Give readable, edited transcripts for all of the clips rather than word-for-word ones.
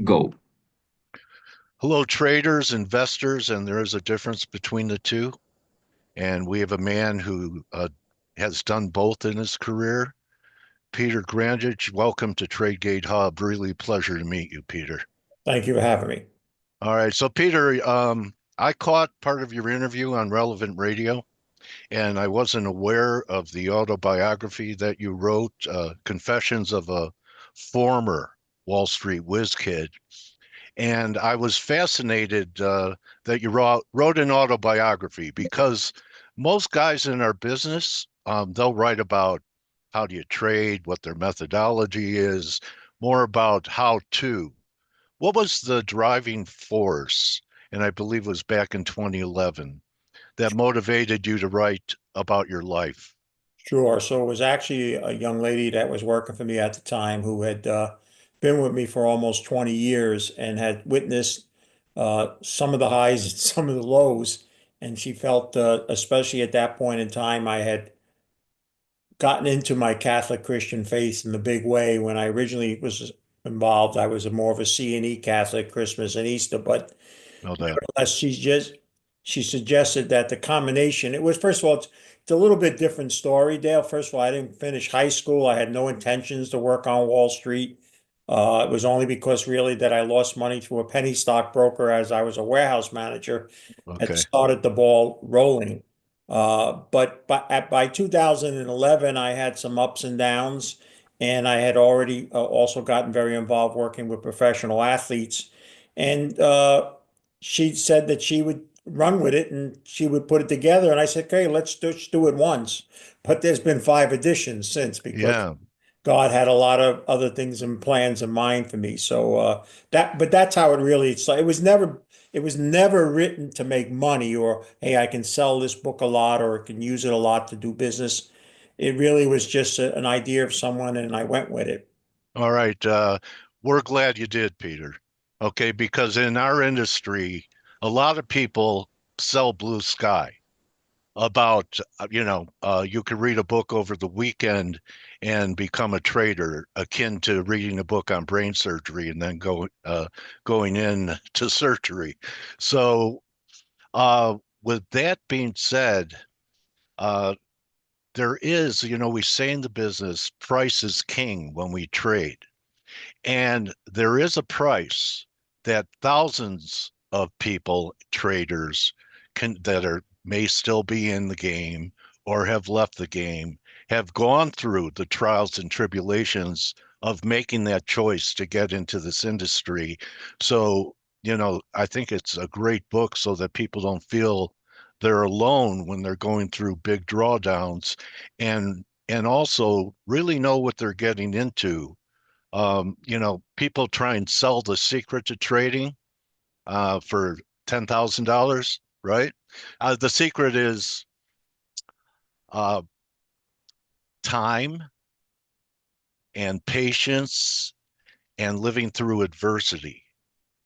Go. Hello, traders, investors, and there is a difference between the two. And we have a man who has done both in his career. Peter Grandich, welcome to TradeGateHub. Really pleasure to meet you, Peter. Thank you for having me. All right, so Peter, I caught part of your interview on Relevant Radio, and I wasn't aware of the autobiography that you wrote, Confessions of a Former Wall Street Whiz Kid. And I was fascinated that you wrote an autobiography because most guys in our business, they'll write about how do you trade, what their methodology is, more about how to. What was the driving force? And I believe it was back in 2011 that motivated you to write about your life. Sure. So it was actually a young lady that was working for me at the time who had been with me for almost 20 years and had witnessed some of the highs and some of the lows. And she felt, especially at that point in time, I had gotten into my Catholic Christian faith in the big way. When I originally was involved, I was more of a C&E Catholic, Christmas and Easter, but Know that. nevertheless, she suggested that the combination, it was, first of all, it's a little bit different story, Dale. First of all, I didn't finish high school. I had no intentions to work on Wall Street. It was only because really that I lost money to a penny stockbroker as I was a warehouse manager that Okay. started the ball rolling. But by 2011, I had some ups and downs, and I had already also gotten very involved working with professional athletes. And she said that she would run with it and she would put it together. And I said, okay, let's do it once. But there's been five editions since because Yeah. God had a lot of other things and plans in mind for me. So but that's how it really, it was never written to make money or, hey, I can sell this book a lot or I can use it a lot to do business. It really was just an idea of someone and I went with it. All right. We're glad you did, Peter. Okay, because in our industry, a lot of people sell blue sky about, you could read a book over the weekend and become a trader, akin to reading a book on brain surgery and then going in to surgery. So, with that being said, uh, we say in the business, price is king when we trade. And there is a price that thousands of people, traders, that are may still be in the game or have left the game, have gone through the trials and tribulations of making that choice to get into this industry. So, I think it's a great book so that people don't feel they're alone when they're going through big drawdowns and also really know what they're getting into. People try and sell the secret to trading for $10,000, right? The secret is uh, time and patience and living through adversity.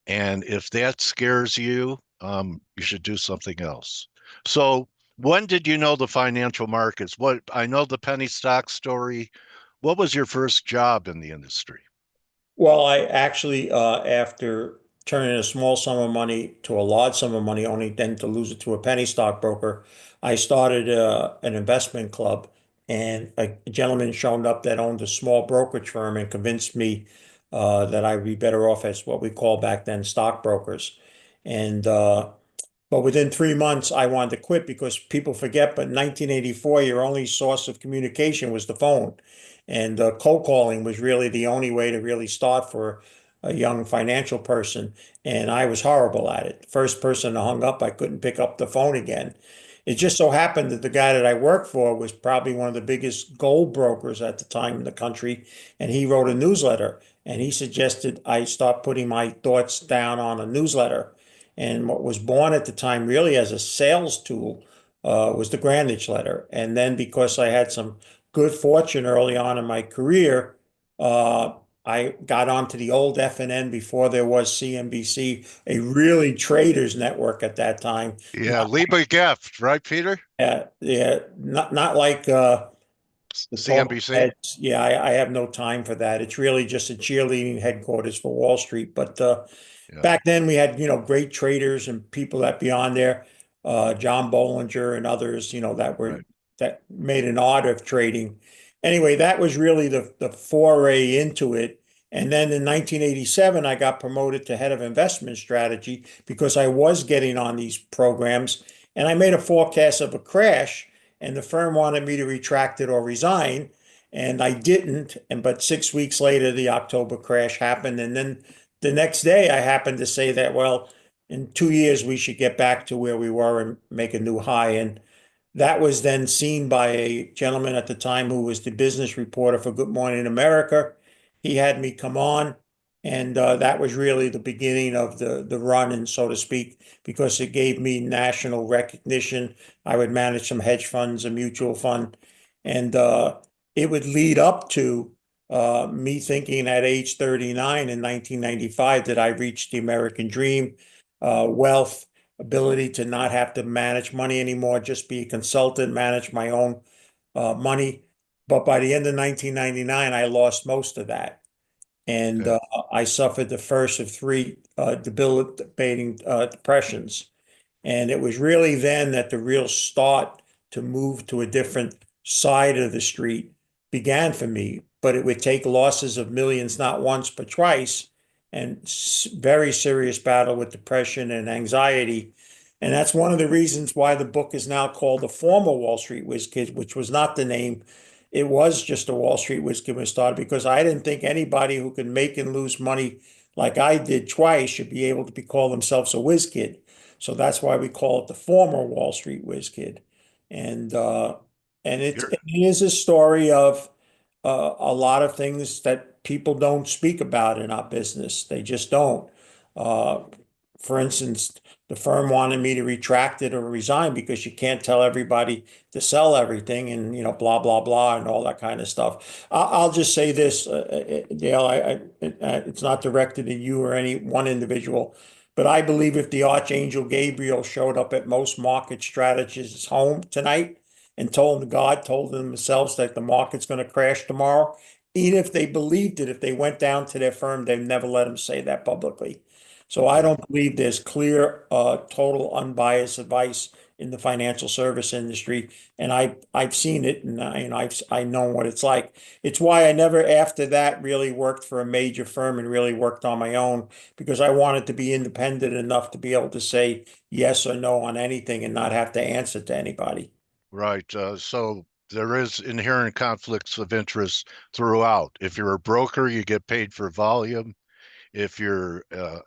And if that scares you, you should do something else. So, when did you know the financial markets? What I know the penny stock story. What was your first job in the industry? Well, I actually, after turning a small sum of money to a large sum of money, only then to lose it to a penny stockbroker, I started an investment club, and a gentleman showed up that owned a small brokerage firm and convinced me that I'd be better off as what we call back then stockbrokers. And but within 3 months, I wanted to quit because people forget, but in 1984, your only source of communication was the phone. And cold calling was really the only way to really start for a young financial person. And I was horrible at it. First person that hung up, I couldn't pick up the phone again. It just so happened that the guy that I worked for was probably one of the biggest gold brokers at the time in the country. And he wrote a newsletter. And he suggested I start putting my thoughts down on a newsletter. And what was born at the time, really as a sales tool, was the Grandich letter. And then because I had some good fortune early on in my career, uh, I got onto the old FNN before there was CNBC, a really traders network at that time. Yeah, Liebe Gift, right, Peter? Yeah, not like The talking CNBC? heads. Yeah, I have no time for that. It's really just a cheerleading headquarters for Wall Street. But Yeah, back then we had, great traders and people that be on there, John Bollinger and others, right. that made an art of trading. Anyway, that was really the foray into it. And then in 1987, I got promoted to head of investment strategy because I was getting on these programs and I made a forecast of a crash and the firm wanted me to retract it or resign. And I didn't. And but 6 weeks later, the October crash happened. And then the next day, I happened to say that, well, in 2 years, we should get back to where we were and make a new high. And that was then seen by a gentleman at the time who was the business reporter for Good Morning America. He had me come on, and that was really the beginning of the run, and so to speak, because it gave me national recognition. I would manage some hedge funds, a mutual fund, and it would lead up to me thinking at age 39 in 1995 that I reached the American dream, wealth, ability to not have to manage money anymore, just be a consultant, manage my own money. But by the end of 1999, I lost most of that. And Okay. I suffered the first of three debilitating depressions. And it was really then that the real start to move to a different side of the street began for me. But it would take losses of millions, not once, but twice, and very serious battle with depression and anxiety. And that's one of the reasons why the book is now called The Former Wall Street Whiz Kid, which was not the name. It was just a Wall Street Whiz Kid when it started because I didn't think anybody who could make and lose money like I did twice should be able to be called themselves a whiz kid. So that's why we call it the former Wall Street Whiz Kid. And You're it is a story of a lot of things that people don't speak about in our business. They just don't. Uh, for instance, the firm wanted me to retract it or resign because you can't tell everybody to sell everything and blah blah blah and all that kind of stuff. I'll just say this, Dale. It's not directed at you or any one individual, but I believe if the Archangel Gabriel showed up at most market strategists' home tonight and told them themselves that the market's going to crash tomorrow, even if they believed it, if they went down to their firm, they'd never let them say that publicly. So I right. don't believe there's clear, total unbiased advice in the financial service industry, and I've seen it, and I know what it's like. It's why I never, after that, really worked for a major firm and really worked on my own because I wanted to be independent enough to be able to say yes or no on anything and not have to answer to anybody. Right. So there is inherent conflicts of interest throughout. If you're a broker, you get paid for volume. If you're a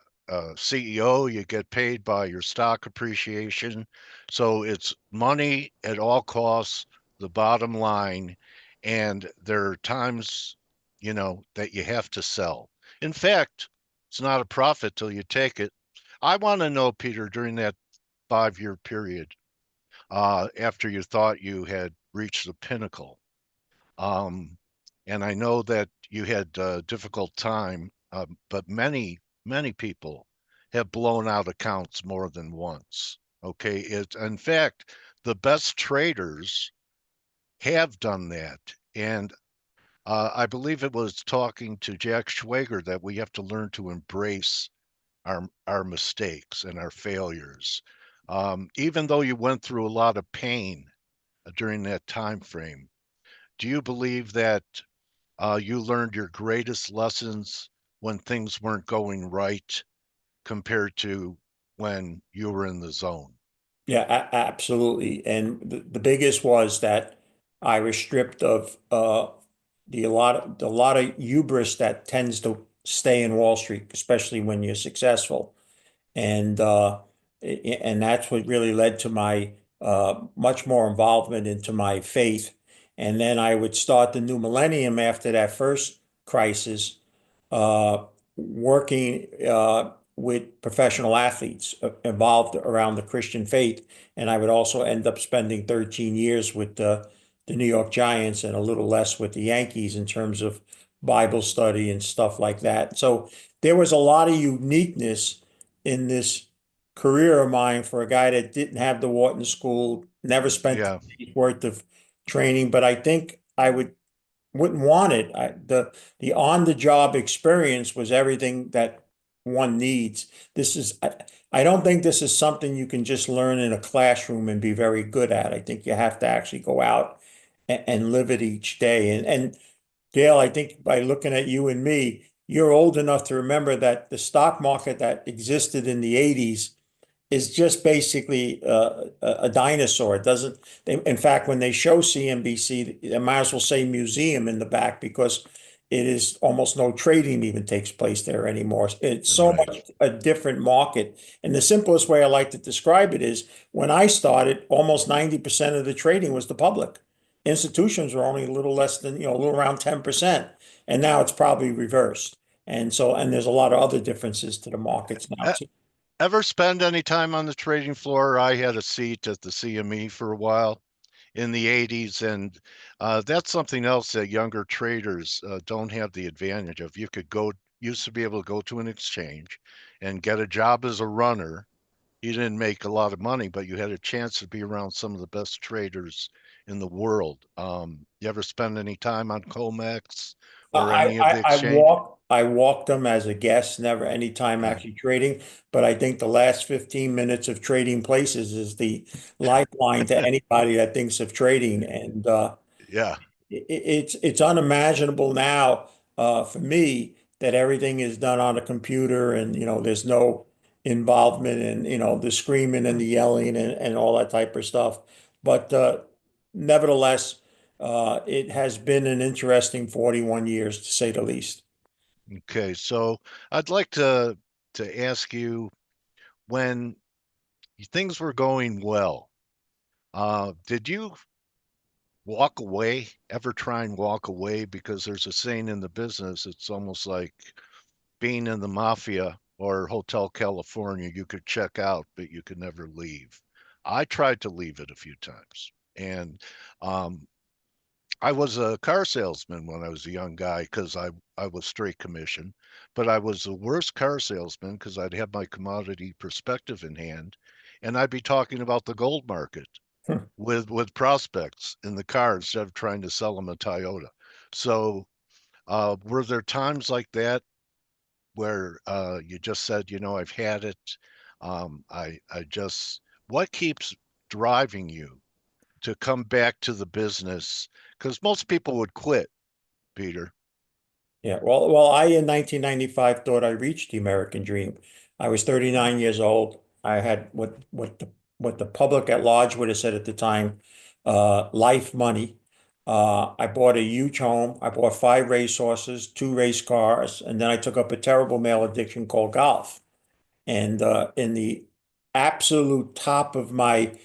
CEO, you get paid by your stock appreciation. So it's money at all costs, the bottom line. And there are times, that you have to sell. In fact, it's not a profit till you take it. I want to know, Peter, during that 5 year period, after you thought you had reached the pinnacle. Um, and I know that you had a difficult time, but many people have blown out accounts more than once. Okay. In fact, the best traders have done that. And I believe it was talking to Jack Schwager that we have to learn to embrace our mistakes and our failures. Even though you went through a lot of pain during that time frame, do you believe that you learned your greatest lessons when things weren't going right compared to when you were in the zone? Yeah, absolutely. And the biggest was that I was stripped of a lot of hubris that tends to stay in Wall Street, especially when you're successful. And and that's what really led to my much more involvement into my faith. And then I would start the new millennium after that first crisis, working with professional athletes involved around the Christian faith. And I would also end up spending 13 years with the New York Giants and a little less with the Yankees in terms of Bible study and stuff like that. So there was a lot of uniqueness in this career of mine for a guy that didn't have the Wharton School, never spent Yeah, a day's worth of training. But I think I wouldn't want it. The on the job experience was everything that one needs. I don't think this is something you can just learn in a classroom and be very good at. I think you have to actually go out and live it each day. And Dale, I think by looking at you and me, you're old enough to remember that the stock market that existed in the 80s is just basically a dinosaur. It doesn't, in fact, when they show CNBC, they might as well say museum in the back because it is almost no trading even takes place there anymore. It's so Right. much a different market. And the simplest way I like to describe it is when I started, almost 90% of the trading was the public. Institutions were only a little less than, a little around 10%. And now it's probably reversed. And so, and there's a lot of other differences to the markets now E- too. Ever spend any time on the trading floor? I had a seat at the CME for a while in the 80s, and that's something else that younger traders don't have the advantage of. You could go, used to be able to go to an exchange and get a job as a runner. You didn't make a lot of money, but you had a chance to be around some of the best traders in the world. You ever spend any time on Comex or I, any of I the I exchange? walked them as a guest, never any time Yeah. actually trading. But I think the last 15 minutes of trading places is the lifeline to anybody that thinks of trading. And Yeah. it's unimaginable now for me that everything is done on a computer and there's no involvement in the screaming and the yelling and all that type of stuff. But nevertheless, it has been an interesting 41 years to say the least. Okay. So I'd like to ask you when things were going well, did you walk away? Ever try and walk away? Because there's a saying in the business, it's almost like being in the mafia or Hotel California. You could check out, but you could never leave. I tried to leave it a few times. And um, I was a car salesman when I was a young guy because I was straight commission, but I was the worst car salesman because I'd have my commodity perspective in hand and I'd be talking about the gold market with prospects in the car instead of trying to sell them a Toyota. So, were there times like that where you just said, I've had it. I just, what keeps driving you to come back to the business? Because most people would quit, Peter. Yeah, well, I in 1995 thought I reached the American dream. I was 39 years old. I had what the public at large would have said at the time, life money. I bought a huge home. I bought 5 racehorses, 2 race cars, and then I took up a terrible male addiction called golf. And in the absolute top of my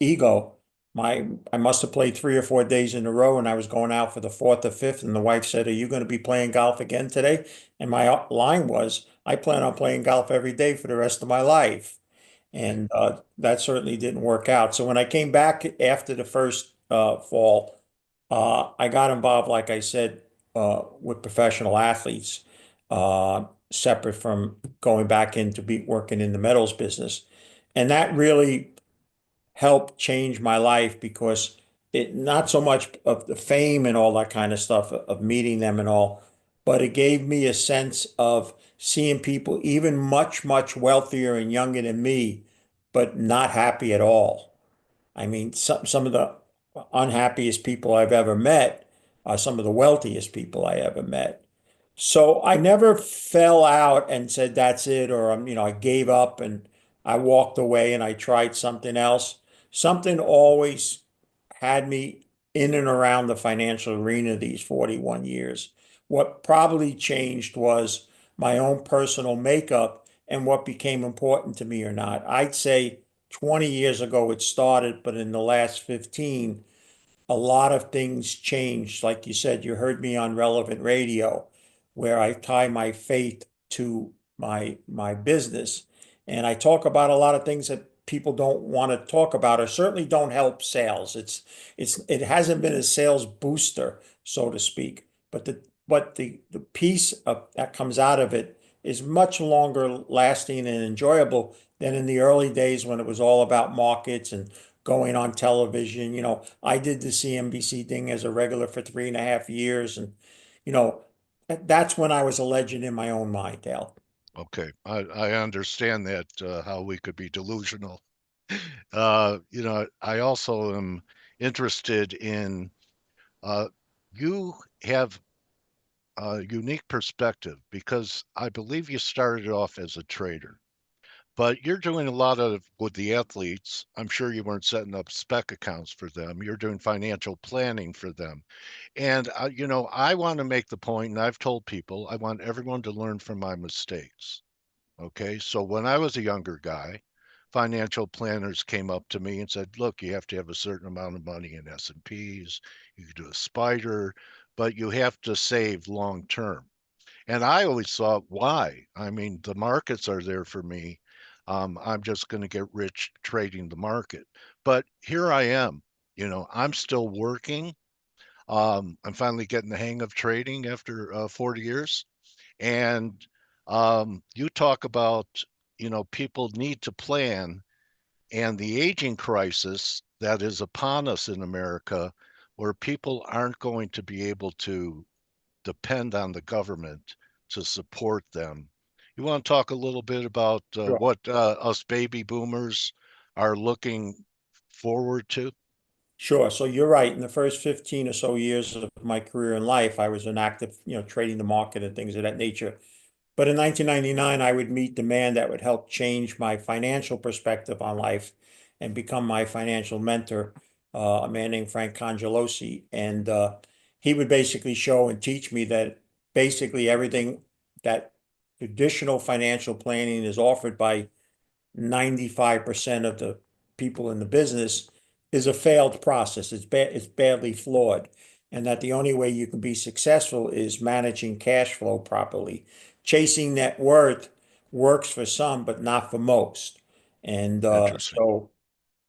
ego, I must have played 3 or 4 days in a row, and I was going out for the fourth or fifth. And the wife said, "Are you going to be playing golf again today?" And my line was, "I plan on playing golf every day for the rest of my life." And that certainly didn't work out. So when I came back after the first fall, I got involved, like I said, with professional athletes, separate from going back into be working in the metals business. And that really helped change my life because it not so much of the fame and all that kind of stuff of meeting them and all, but it gave me a sense of seeing people even much, much wealthier and younger than me, but not happy at all. I mean, some of the unhappiest people I've ever met are some of the wealthiest people I ever met. So I never fell out and said that's it, or I gave up and I walked away and I tried something else. Something always had me in and around the financial arena these 41 years. What probably changed was my own personal makeup and what became important to me or not. I'd say 20 years ago it started, but in the last 15, a lot of things changed. Like you said, you heard me on relevant radio, where I tie my faith to my business. And I talk about a lot of things that people don't want to talk about or certainly don't help sales. It hasn't been a sales booster, so to speak. But the piece that comes out of it is much longer lasting and enjoyable than in the early days when it was all about markets and going on television. I did the CNBC thing as a regular for 3.5 years. And, you know, that's when I was a legend in my own mind, Dale. Okay, I understand that how we could be delusional. I also am interested in uh, you have a unique perspective because I believe you started off as a trader, but you're doing a lot of with the athletes. I'm sure you weren't setting up spec accounts for them. You're doing financial planning for them. And, I want to make the point, and I've told people, I want everyone to learn from my mistakes. Okay. So when I was a younger guy, financial planners came up to me and said, look, you have to have a certain amount of money in S&Ps. You could do a spider, but you have to save long term. And I always thought, why? I mean, the markets are there for me. I'm just going to get rich trading the market. But here I am. I'm still working. I'm finally getting the hang of trading after 40 years. And you talk about, people need to plan and the aging crisis that is upon us in America, where people aren't going to be able to depend on the government to support them. You want to talk a little bit about what us baby boomers are looking forward to? Sure. So you're right. In the first 15 or so years of my career in life, I was an active, trading the market and things of that nature. But in 1999, I would meet the man that would help change my financial perspective on life and become my financial mentor, a man named Frank Congelosi. And he would basically show and teach me that basically everything that traditional financial planning is offered by 95% of the people in the business is a failed process. It's badly flawed. And that the only way you can be successful is managing cash flow properly. Chasing net worth works for some, but not for most. And Interesting. so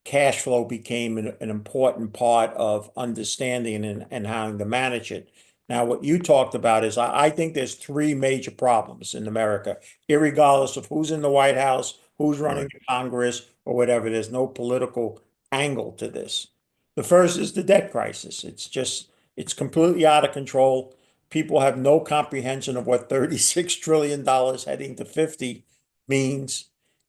cash flow became an important part of understanding and how to manage it. Now, what you talked about is I think there's three major problems in America, irregardless of who's in the White House, who's running Right. Congress, or whatever. There's no political angle to this. The first is the debt crisis. It's completely out of control. People have no comprehension of what $36 trillion heading to 50 means,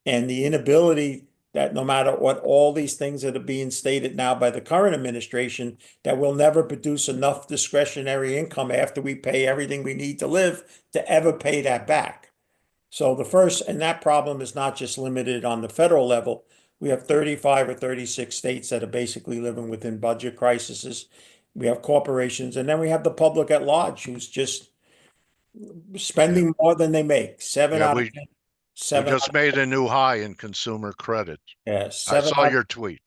and the inability that no matter what all these things that are being stated now by the current administration, that we'll never produce enough discretionary income after we pay everything we need to live to ever pay that back. So the first, and that problem is not just limited on the federal level. We have 35 or 36 states that are basically living within budget crises. We have corporations, and then we have the public at large who's just Yeah. spending more than they make. Seven Yeah. out of We 10, we seven just out of made a new high in consumer credit. yeah, I seven saw out your tweet.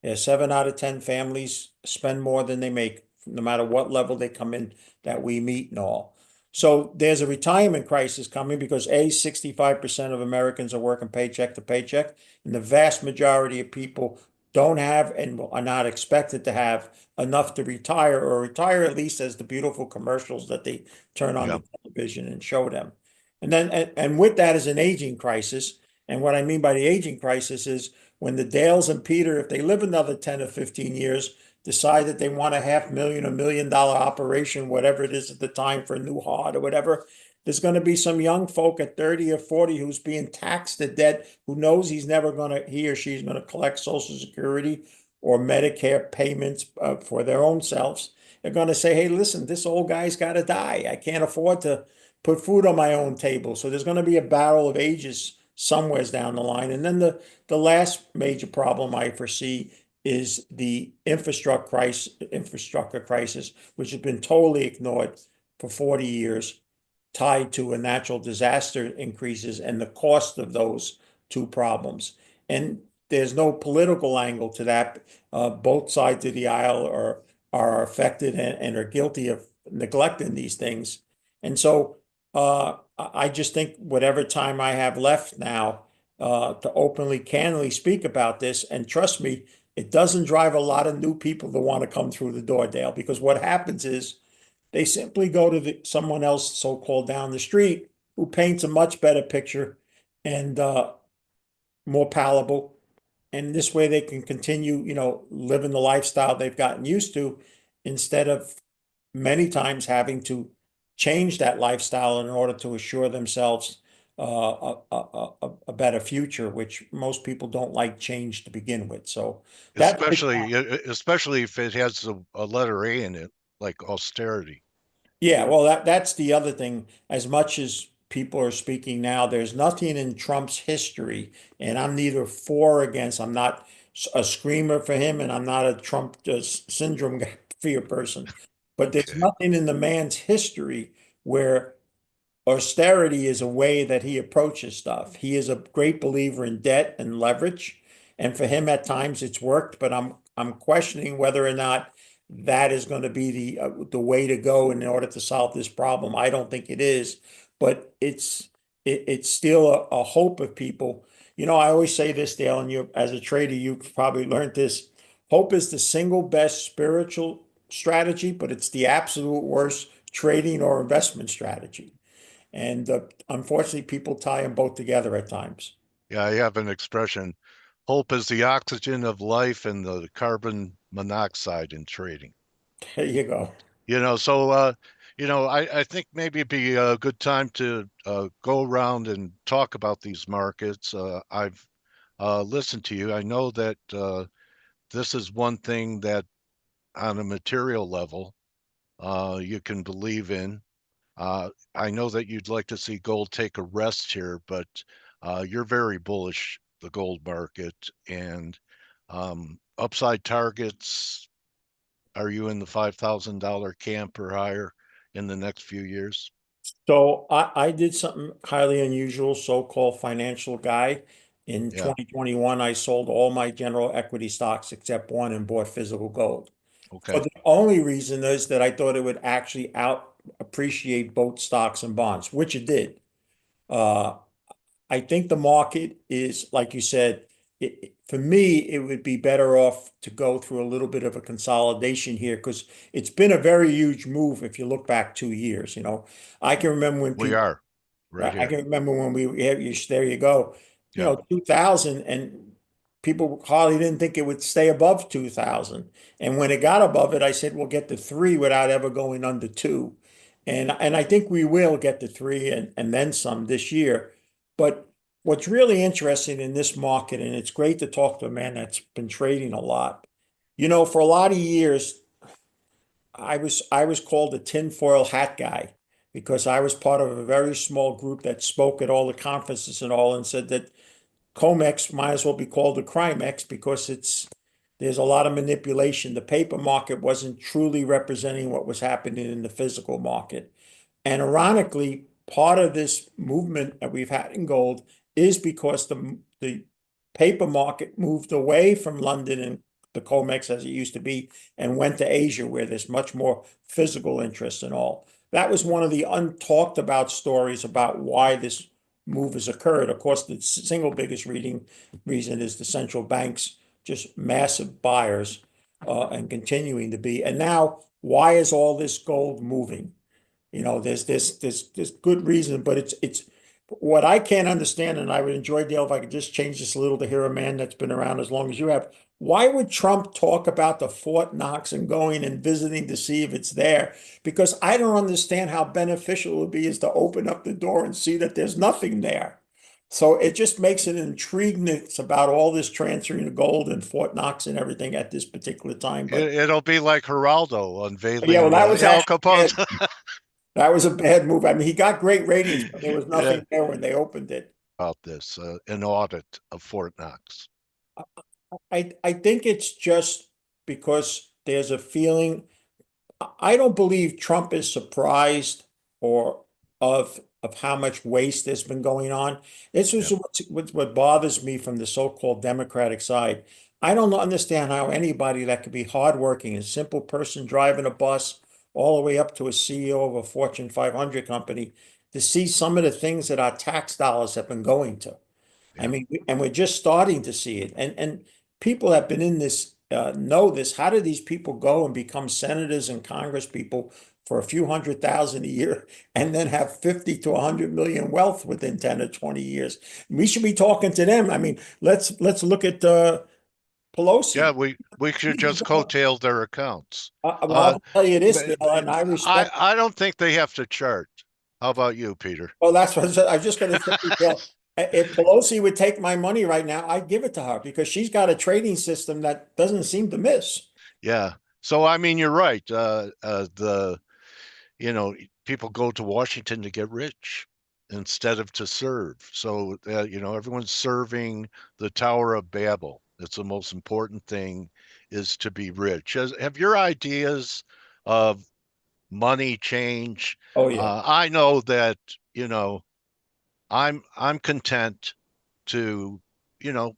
Yeah, 7 out of 10 families spend more than they make, no matter what level they come in that we meet and all. So there's a retirement crisis coming because 65% of Americans are working paycheck to paycheck, and the vast majority of people don't have and are not expected to have enough to retire or retire at least as the beautiful commercials that they turn on Yeah. the television and show them. And with that is an aging crisis. And what I mean by the aging crisis is when the Dales and Peter, if they live another 10 or 15 years, decide that they want a $500,000 $1 million operation, whatever it is at the time for a new heart or whatever, there's going to be some young folk at 30 or 40 who's being taxed to debt, who knows he or she's going to collect Social Security or Medicare payments for their own selves. They're going to say, hey, listen, this old guy's got to die. I can't afford to put food on my own table. So there's going to be a battle of ages somewheres down the line. And then the last major problem I foresee is the infrastructure crisis, which has been totally ignored for 40 years, tied to a natural disaster increases and the cost of those two problems. And there's no political angle to that. Both sides of the aisle are affected and are guilty of neglecting these things. And so I just think whatever time I have left now to openly, candidly speak about this, and trust me, it doesn't drive a lot of new people to want to come through the door, Dale, because what happens is they simply go to someone else, so-called down the street, who paints a much better picture and more palatable. and this way they can continue, living the lifestyle they've gotten used to instead of many times having to change that lifestyle in order to assure themselves a better future, which most people don't like change to begin with. So that's the especially if it has a letter A in it, like austerity. Yeah, well, that's the other thing. As much as people are speaking now, there's nothing in Trump's history, and I'm neither for or against. I'm not a screamer for him, and I'm not a Trump syndrome fear person. But there's Okay. nothing in the man's history where austerity is a way that he approaches stuff. He is a great believer in debt and leverage, and for him at times it's worked, but I'm questioning whether or not that is going to be the way to go in order to solve this problem. I don't think it is, but it's still a hope of people. I always say this, Dale, and you as a trader, you've probably learned this. Hope is the single best spiritual strategy, but it's the absolute worst trading or investment strategy. And unfortunately, people tie them both together at times. Yeah, I have an expression. Hope is the oxygen of life and the carbon monoxide in trading. There you go. So I think maybe it'd be a good time to go around and talk about these markets. I've listened to you. I know that this is one thing that on a material level you can believe in. I know that you'd like to see gold take a rest here, but you're very bullish the gold market and upside targets. Are you in the $5,000 camp or higher in the next few years? So I did something highly unusual, so-called financial guy. In Yeah. 2021, I sold all my general equity stocks except one and bought physical gold. For Okay. the only reason is that I thought it would actually out appreciate both stocks and bonds, which it did. Uh, I think the market is, like you said, for me, it would be better off to go through a little bit of a consolidation here because it's been a very huge move if you look back 2 years. I can remember when We people are right I here. can remember when there you go, Yeah. 2000, and people hardly didn't think it would stay above 2000. And when it got above it, I said, we'll get to three without ever going under two. And I think we will get to three and then some this year. But what's really interesting in this market, and it's great to talk to a man that's been trading a lot, for a lot of years, I was called the tinfoil hat guy because I was part of a very small group that spoke at all the conferences and all and said that COMEX might as well be called the CRIMEX because there's a lot of manipulation. The paper market wasn't truly representing what was happening in the physical market. And ironically, part of this movement that we've had in gold is because the paper market moved away from London and the COMEX as it used to be and went to Asia where there's much more physical interest and all. That was one of the untalked about stories about why this move has occurred. Of course, the single biggest reason is the central banks just massive buyers and continuing to be. And now, why is all this gold moving? There's good reason, but it's what I can't understand, and I would enjoy, Dale, if I could just change this a little to hear a man that's been around as long as you have. Why would Trump talk about the Fort Knox and going and visiting to see if it's there? Because I don't understand how beneficial it would be is to open up the door and see that there's nothing there. So it just makes it intriguing about all this transferring of gold and Fort Knox and everything at this particular time. But It'll be like Geraldo yeah, well, unveiling Al Capone's. that was a bad move. I mean, he got great ratings, but there was Yeah. nothing there when they opened it. About this, an audit of Fort Knox. I think it's just because there's a feeling. I don't believe Trump is surprised or of how much waste has been going on. This is Yeah. what bothers me from the so-called Democratic side. I don't understand how anybody that could be hardworking, a simple person driving a bus, all the way up to a CEO of a Fortune 500 company, to see some of the things that our tax dollars have been going to. I Yeah. mean, and we're just starting to see it. And people that have been in this know this. How do these people go and become senators and congress people for a few 100,000 a year and then have 50 to 100 million wealth within 10 or 20 years. We should be talking to them. I mean, let's look at Yeah, Pelosi. we should just coattail their accounts. Well, Uh, I'll tell you this, but Dale, and I I respect. I don't think they have to chart. How about you, Peter? Well, that's what I was just going to say, Bill. If Pelosi would take my money right now, I'd give it to her because she's got a trading system that doesn't seem to miss. Yeah. So I mean, you're right. The you know people go to Washington to get rich instead of to serve. So everyone's serving the Tower of Babel. It's the most important thing is to be rich. Have your ideas of money change? Oh yeah. I know that you know I'm content to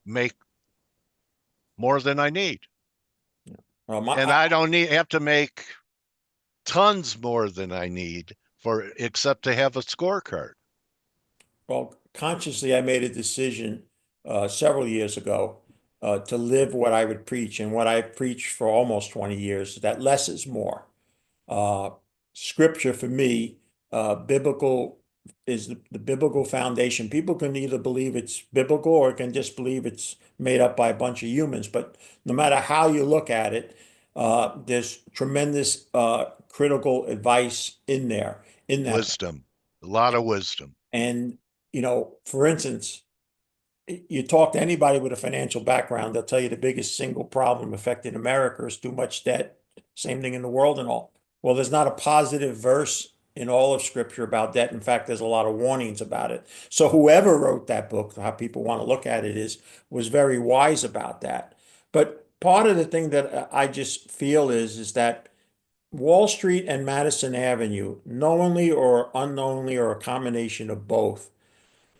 make more than I need, Well, and I don't need have to make tons more than I need for except to have a scorecard. well, consciously, I made a decision several years ago to live what I would preach, and what I preached for almost 20 years, that less is more. Uh, Scripture for me, biblical is the biblical foundation. People can either believe it's biblical or can just believe it's made up by a bunch of humans. But no matter how you look at it, there's tremendous critical advice in there, in that. Wisdom, a lot of wisdom. And, for instance, you talk to anybody with a financial background, they'll tell you the biggest single problem affecting America is too much debt. Same thing in the world and all. Well, there's not a positive verse in all of Scripture about debt. In fact, there's a lot of warnings about it. So whoever wrote that book, how people want to look at it, was very wise about that. But part of the thing that I just feel is that Wall Street and Madison Avenue, knowingly or unknowingly or a combination of both,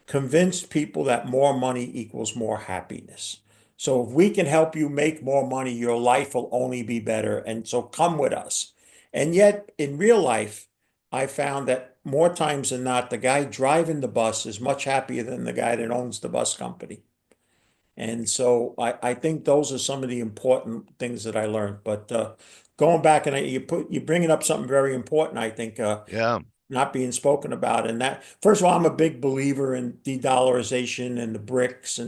convinced people that more money equals more happiness. So if we can help you make more money, your life will only be better. And so come with us. And yet in real life, I found that more times than not, the guy driving the bus is much happier than the guy that owns the bus company. And so I think those are some of the important things that I learned. But going back and you're bringing up something very important, I think, Yeah, not being spoken about. And that, first of all, I'm a big believer in de-dollarization and the BRICS,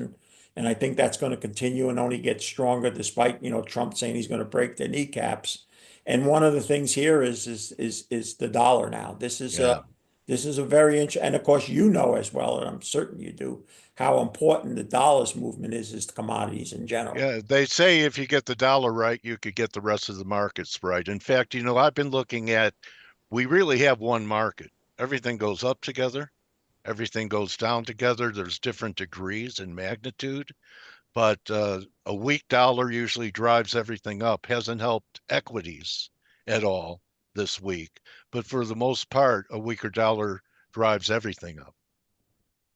and I think that's going to continue and only get stronger, despite Trump saying he's going to break their kneecaps. And one of the things here is the dollar now. yeah, This is a very interesting, and of course you know as well, and I'm certain you do, how important the dollars movement is to commodities in general. yeah. They say if you get the dollar right, you could get the rest of the markets right. In fact, I've been looking at, we really have one market. Everything goes up together, everything goes down together. There's different degrees and magnitude, but a weak dollar usually drives everything up. Hasn't helped equities at all this week, but for the most part, a weaker dollar drives everything up.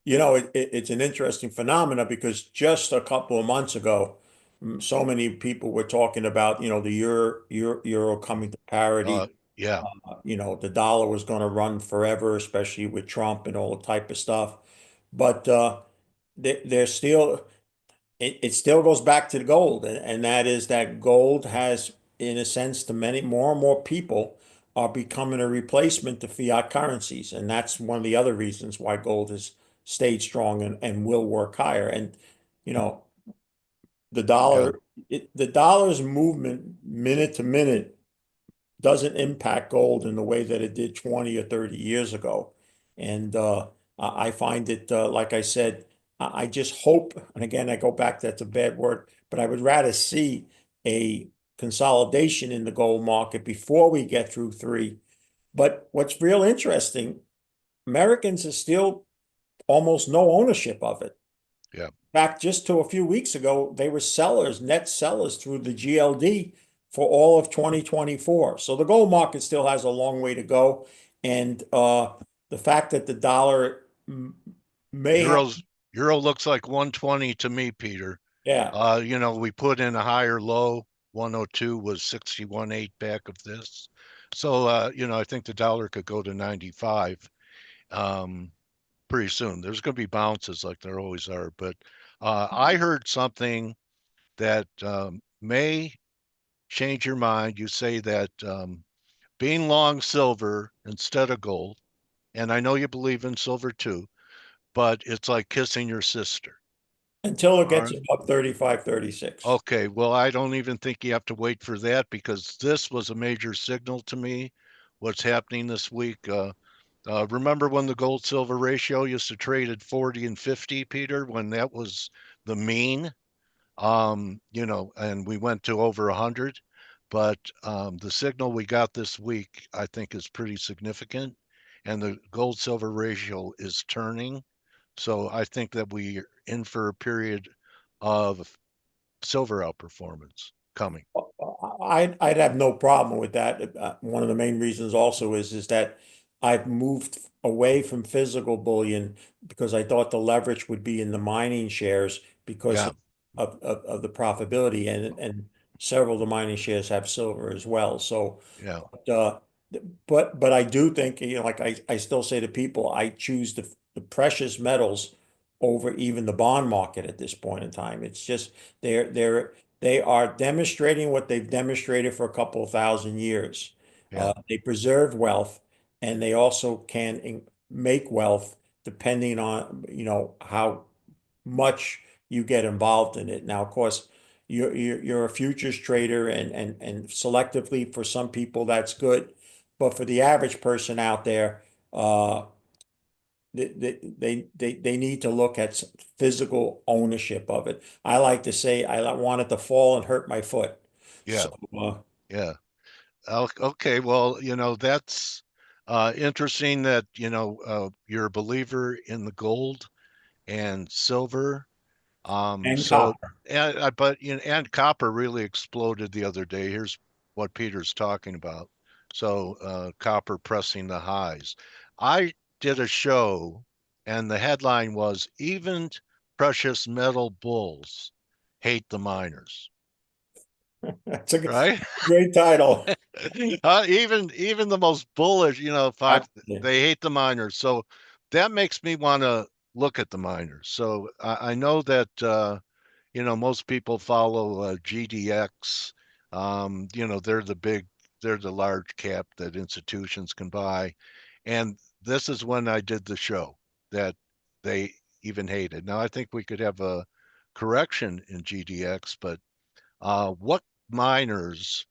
It's an interesting phenomena because just a couple of months ago, so many people were talking about, the euro coming to Uh, parity. yeah, The dollar was going to run forever, especially with Trump and all the type of stuff. But there's still, it still goes back to the gold, and that is that gold has, in a sense, to many more and more people are becoming a replacement to fiat currencies, and that's one of the other reasons why gold has stayed strong and will work higher. And you know, the yeah, dollar, the dollar's movement minute to minute doesn't impact gold in the way that it did 20 or 30 years ago. And I find it, like I said, I just hope, and again, I go back, that's a bad word, but I would rather see a consolidation in the gold market before we get through three. But what's real interesting, Americans are still almost no ownership of it. yeah. Back just to a few weeks ago, they were sellers, net sellers through the GLD for all of 2024. So the gold market still has a long way to go. And the fact that the dollar may have, Euro looks like 120 to me, Peter. yeah, We put in a higher low. 102 was 61.8 back of this. So, I think the dollar could go to 95 um, pretty soon. There's going to be bounces like there always are. But I heard something that may change your mind. You say that being long silver instead of gold, and I know you believe in silver too, but it's like kissing your sister. Until it All gets right. above 35, 36. Okay, well, I don't even think you have to wait for that because this was a major signal to me what's happening this week. Remember when the gold silver ratio used to trade at 40 and 50, Peter, when that was the mean? And we went to over 100. But the signal we got this week, I think, is pretty significant. And the gold silver ratio is turning. So I think that we're in for a period of silver outperformance coming. I'd have no problem with that. One of the main reasons also is that I've moved away from physical bullion because I thought the leverage would be in the mining shares because Yeah, of the profitability, and several of the mining shares have silver as well. So, yeah, uh, but I do think, like I still say to people, I choose the precious metals over even the bond market at this point in time. It's just they are demonstrating what they've demonstrated for a couple of thousand years. yeah. They preserve wealth, and they also can make wealth depending on, how much you get involved in it. Now, of course, you're a futures trader, and selectively for some people that's good, but for the average person out there, they need to look at physical ownership of it. I like to say I want it to fall and hurt my foot. So, Yeah, yeah. Okay, well, that's interesting that, you're a believer in the gold and silver. and So, copper. and copper really exploded the other day. Here's what Peter's talking about. So, copper pressing the highs. I did a show, and the headline was Even Precious Metal Bulls Hate the Miners, That's a right? great title. Even the most bullish, five, Absolutely. they hate the miners. So that makes me want to look at the miners. So I know that most people follow GDX. They're the large cap that institutions can buy. And this is when I did the show that they even hated. Now I think we could have a correction in GDX, but what miners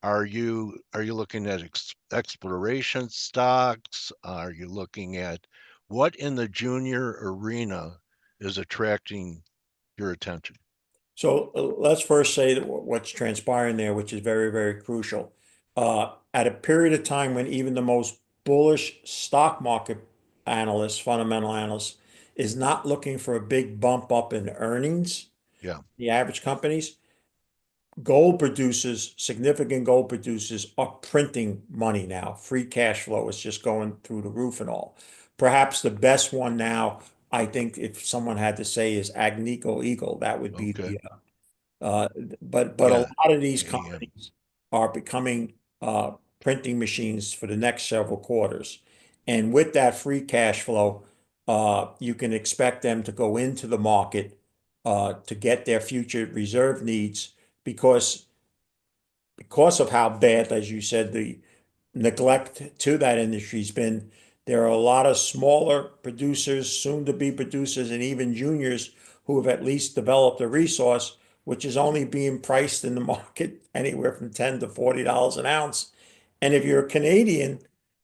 are you looking at exploration stocks? Are you looking at what in the junior arena is attracting your attention? So let's first say that what's transpiring there, which is very, very crucial. At a period of time when even the most bullish stock market analysts, fundamental analysts, is not looking for a big bump up in earnings, Yeah. the average companies, gold producers, significant gold producers are printing money now. Free cash flow is just going through the roof and all. Perhaps the best one now, I think, if someone had to say, is Agnico Eagle. That would be Okay. uh, but a Yeah. lot of these AM. companies are becoming printing machines for the next several quarters. And with that free cash flow, you can expect them to go into the market to get their future reserve needs because of how bad, as you said, the neglect to that industry's been. There are a lot of smaller producers, soon to be producers, and even juniors who have at least developed a resource, which is only being priced in the market anywhere from $10 to $40 an ounce. And if you're a Canadian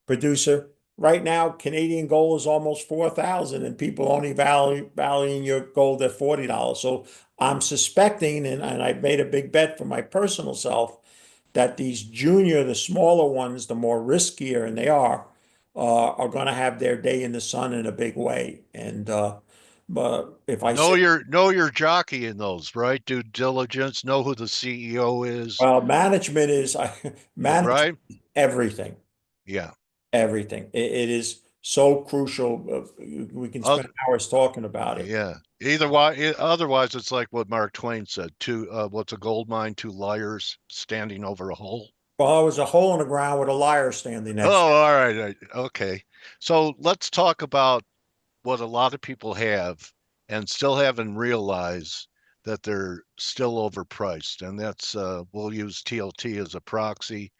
producer, right now, Canadian gold is almost 4,000, and people only valuing your gold at $40. So I'm suspecting, and I made a big bet for my personal self, that these junior, the smaller ones, the more riskier, and they are going to have their day in the sun in a big way. And but if I say, Know your jockey in those, right? Due diligence, know who the CEO is, well, management is management right? is everything, Yeah. everything. It is so crucial. We can spend Other, hours talking about it. yeah. Either way, otherwise it's like what Mark Twain said, two what's a gold mine, two liars standing over a hole. Well, there was a hole in the ground with a liar standing Oh, next. all right. Okay. So let's talk about what a lot of people have and still haven't realized that they're still overpriced. And that's, we'll use TLT as a proxy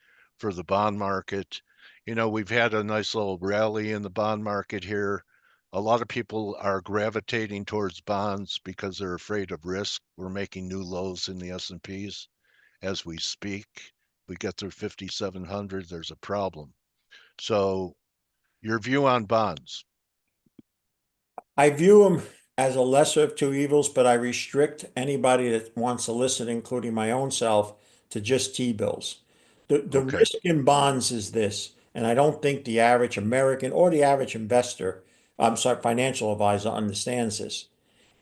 for the bond market. We've had a nice little rally in the bond market here. A lot of people are gravitating towards bonds because they're afraid of risk. We're making new lows in the S&Ps as we speak. We get through 5,700, there's a problem. So, your view on bonds? I view them as a lesser of two evils, but I restrict anybody that wants to listen, including my own self, to just T-bills. The Okay. risk in bonds is this, and I don't think the average American or the average investor, I'm sorry, financial advisor understands this.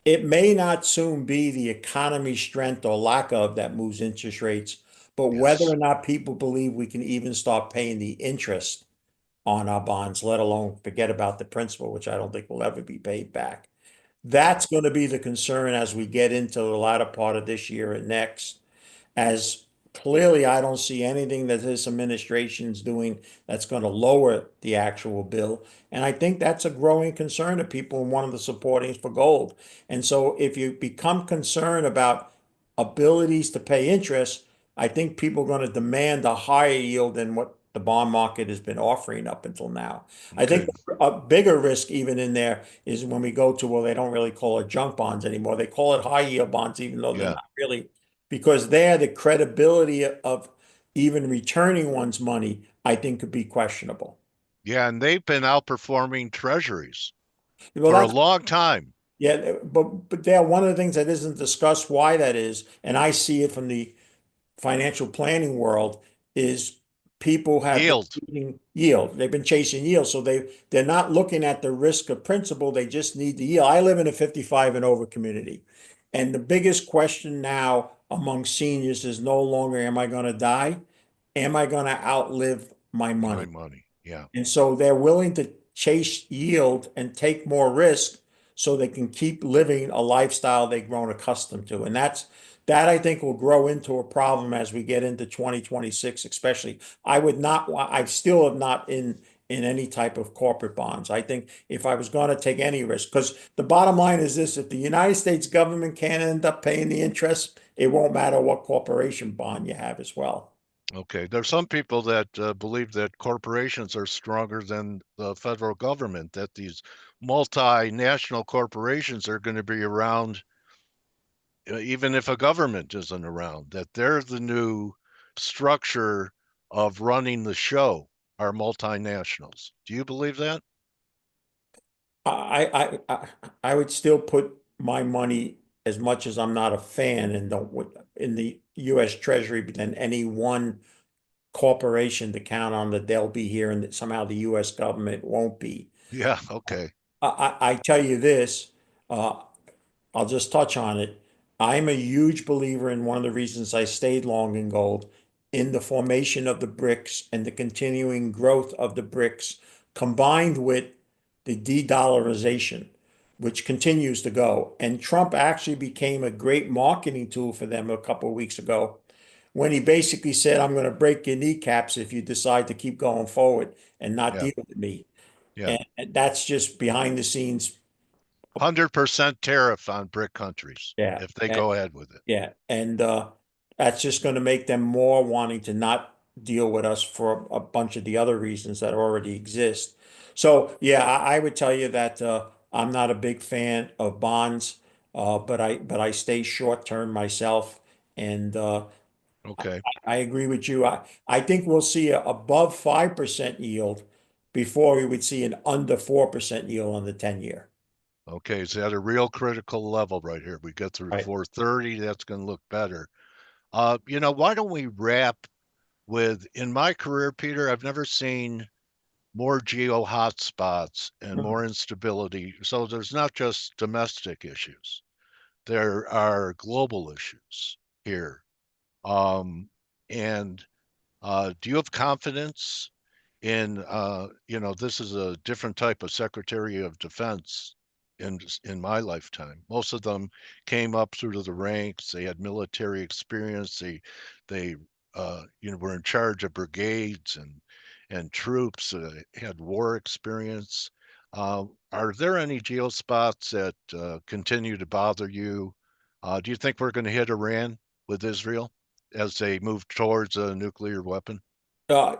It may not soon be the economy strength or lack of that moves interest rates, but whether Yes. or not people believe we can even start paying the interest on our bonds, let alone forget about the principal, which I don't think will ever be paid back. That's going to be the concern as we get into the latter part of this year and next, as clearly I don't see anything that this administration is doing that's going to lower the actual bill. And I think that's a growing concern of people and one of the supportings for gold. And so if you become concerned about abilities to pay interest, I think people are going to demand a higher yield than what the bond market has been offering up until now. I think Okay. a bigger risk even in there is when we go to, well, they don't really call it junk bonds anymore. They call it high yield bonds, even though they're Yeah. not really, because there the credibility of even returning one's money, I think could be questionable. Yeah, and they've been outperforming treasuries Well, for a that's long time. yeah, but there one of the things that isn't discussed why that is, and I see it from the financial planning world, is people have been Yield. chasing yield. They've been chasing yield, so they're not looking at the risk of principal. They just need the yield. I live in a 55 and over community, and the biggest question now among seniors is no longer am I going to die? Am I going to outlive my My money? money. Yeah. And so they're willing to chase yield and take more risk so they can keep living a lifestyle they've grown accustomed to. And that I think will grow into a problem as we get into 2026, especially. I still am not in any type of corporate bonds. I think if I was going to take any risk, because the bottom line is this, if the United States government can't end up paying the interest, it won't matter what corporation bond you have as well. Okay. There's some people that believe that corporations are stronger than the federal government, that these multinational corporations are going to be around even if a government isn't around, that they're the new structure of running the show, are multinationals. Do you believe that? I would still put my money, as much as I'm not a fan and don't in the U.S. Treasury than any one corporation to count on that they'll be here and that somehow the U.S. government won't be. Yeah. Okay. I tell you this, uh, I'll just touch on it. I'm a huge believer in one of the reasons I stayed long in gold, in the formation of the BRICS and the continuing growth of the BRICS, combined with the de-dollarization, which continues to go. And Trump actually became a great marketing tool for them a couple of weeks ago when he basically said, I'm going to break your kneecaps if you decide to keep going forward and not Yeah. deal with me. Yeah. And that's just behind the scenes. 100% tariff on BRIC countries Yeah. if they go ahead with it. Yeah, and that's just going to make them more wanting to not deal with us for a bunch of the other reasons that already exist. So, yeah, I would tell you that I'm not a big fan of bonds, but I stay short term myself, and Okay. I agree with you. I think we'll see a above 5% yield before we would see an under 4% yield on the 10-year. Okay. It's at a real critical level right here. We get through Right. 430. That's going to look better. Why don't we wrap with, in my career, Peter, I've never seen more geo hotspots and more instability. So there's not just domestic issues, there are global issues here. Um, and do you have confidence in, this is a different type of Secretary of Defense in my lifetime. Most of them came up through the ranks. They had military experience. They were in charge of brigades and troops. Had war experience. Are there any geospots that continue to bother you? Do you think we're going to hit Iran with Israel as they move towards a nuclear weapon? Uh,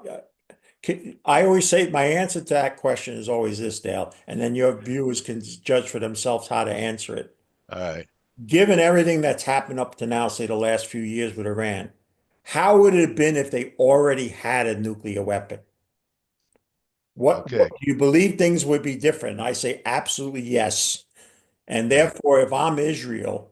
I always say my answer to that question is always this, Dale, and then your viewers can judge for themselves how to answer it. All right. Given everything that's happened up to now, say the last few years with Iran, how would it have been if they already had a nuclear weapon? What Okay. do you believe things would be different? And I say absolutely yes. And Yeah. therefore, if I'm Israel,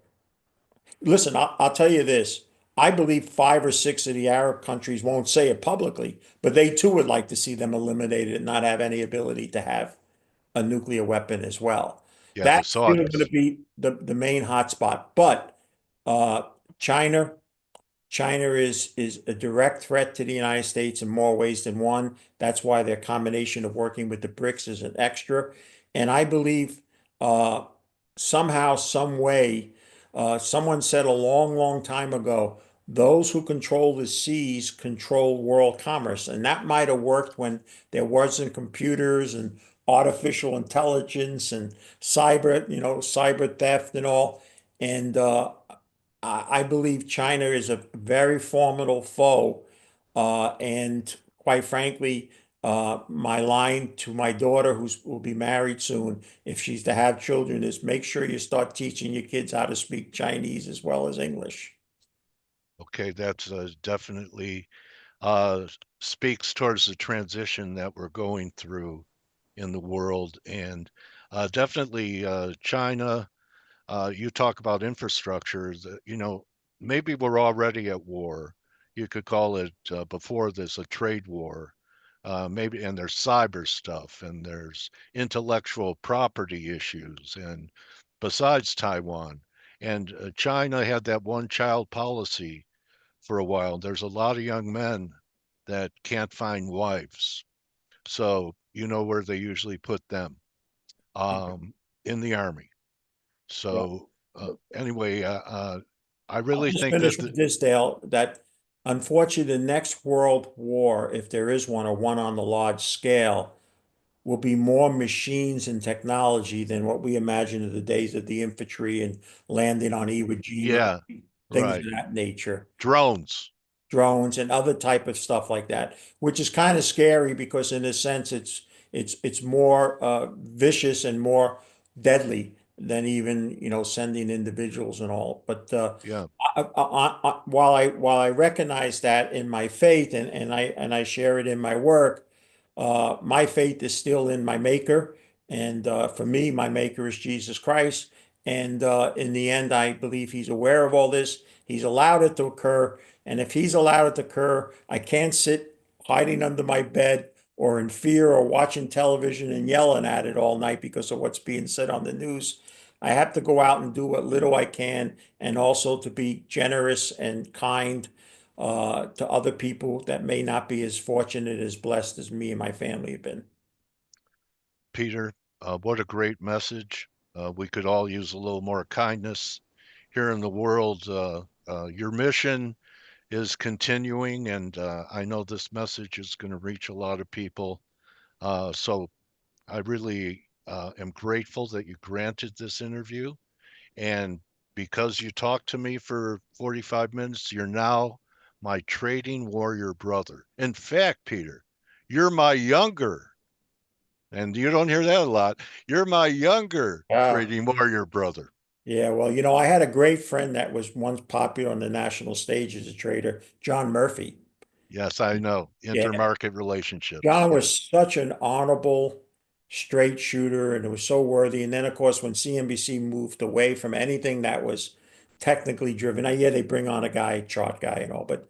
listen, I'll tell you this. I believe five or six of the Arab countries won't say it publicly, but they too would like to see them eliminated and not have any ability to have a nuclear weapon as well. Yeah. The That's still going to Saudis. be the main hotspot. But uh, China, China is a direct threat to the United States in more ways than one. That's why their combination of working with the BRICS is an extra. And I believe uh, somehow, some way, someone said a long, long time ago, those who control the seas control world commerce. And that might have worked when there wasn't computers and artificial intelligence and cyber theft and all. And I believe China is a very formidable foe. And quite frankly, my line to my daughter, who will be married soon, if she's to have children, is make sure you start teaching your kids how to speak Chinese as well as English. Okay. That's definitely uh, speaks towards the transition that we're going through in the world. And definitely China, you talk about infrastructure, maybe we're already at war. You could call it before this a trade war. Maybe, and there's cyber stuff, and there's intellectual property issues, and besides Taiwan. And China had that one child policy for a while. There's a lot of young men that can't find wives. So you know where they usually put them, um, in the army. Yeah. So anyway, I I'll really just think that finish with this, Dale, that unfortunately the next world war, if there is one or one on the large scale, will be more machines and technology than what we imagine in the days of the infantry and landing on Iwo Jima, yeah, things of right. that nature, Drones. drones and other type of stuff like that, which is kind of scary because in a sense it's more vicious and more deadly than even sending individuals and all. But Yeah, while I recognize that in my faith and I share it in my work, my faith is still in my Maker, and for me, my Maker is Jesus Christ. And in the end, I believe He's aware of all this. He's allowed it to occur, and if He's allowed it to occur, I can't sit hiding under my bed or in fear or watching television and yelling at it all night because of what's being said on the news. I have to go out and do what little I can, and also to be generous and kind to other people that may not be as fortunate, as blessed as me and my family have been. Peter, what a great message. We could all use a little more kindness here in the world. Your mission is continuing, and I know this message is going to reach a lot of people. So I really am grateful that you granted this interview. And because you talked to me for 45 minutes, you're now my trading warrior brother. In fact, Peter, you're my younger, and you don't hear that a lot. You're my younger Wow. trading warrior brother. Yeah, well, I had a great friend that was once popular on the national stage as a trader, John Murphy. Yes, I know. Yeah, Intermarket relationships. John was Yes. such an honorable, straight shooter, and it was so worthy. And then, of course, when CNBC moved away from anything that was technically driven, now, yeah, they bring on a guy, chart guy, and all, but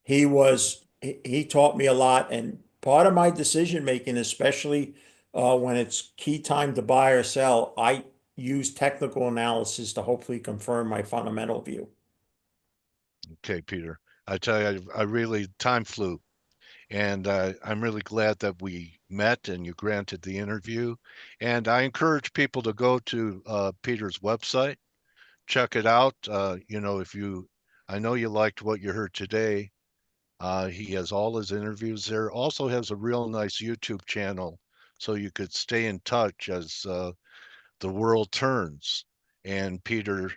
he taught me a lot. And part of my decision making, especially when it's key time to buy or sell, I use technical analysis to hopefully confirm my fundamental view. Okay, Peter. I tell you, I really, time flew. And I'm really glad that we met and you granted the interview. And I encourage people to go to Peter's website, check it out. If I know you liked what you heard today. He has all his interviews there. Also has a real nice YouTube channel, so you could stay in touch as the world turns. And Peter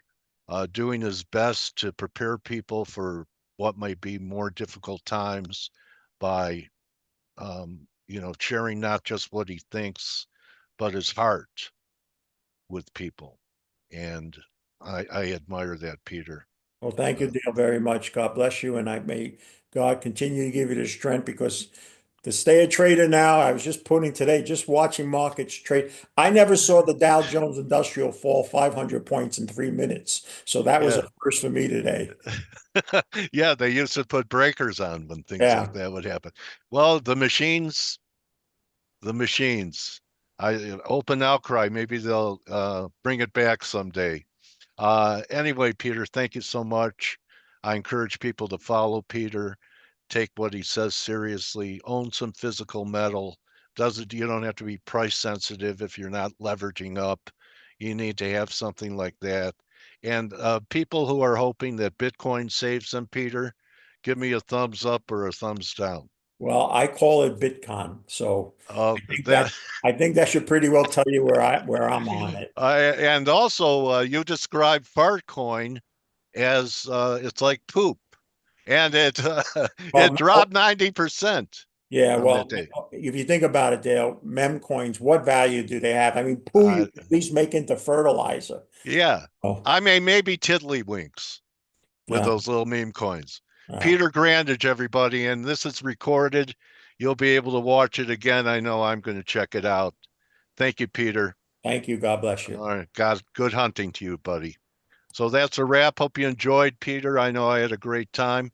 doing his best to prepare people for what might be more difficult times by sharing not just what he thinks, but his heart with people. And I admire that, Peter. Well, thank you, Uh, Dale, very much. God bless you, and I may God continue to give you the strength because to stay a trader now, I was just putting today, just watching markets trade. I never saw the Dow Jones Industrial fall 500 points in 3 minutes. So that was a yeah. first for me today. Yeah, they used to put breakers on when things like Yeah. that would happen. Well, the machines. Open outcry. Maybe they'll bring it back someday. Anyway, Peter, thank you so much. I encourage people to follow Peter, take what he says seriously, own some physical metal. Doesn't You don't have to be price sensitive if you're not leveraging up. You need to have something like that. And people who are hoping that Bitcoin saves them, Peter, give me a thumbs up or a thumbs down. Well, I call it Bitcoin. So Uh, I think that that I think that should pretty well tell you where I'm on it. and also you described Fartcoin as it's like poop, and it Well, dropped 90% yeah, on that well, day. if you think about it, Dale, mem coins, what value do they have? I mean, poo you Uh, can at least make into fertilizer. yeah, Oh, I mean maybe tiddlywinks with yeah. those little meme coins. Yeah. Peter Grandich, everybody, and this is recorded. You'll be able to watch it again. I know I'm going to check it out. Thank you, Peter. Thank you. God bless you. All right, God, good hunting to you, buddy. So that's a wrap. Hope you enjoyed, Peter. I know I had a great time.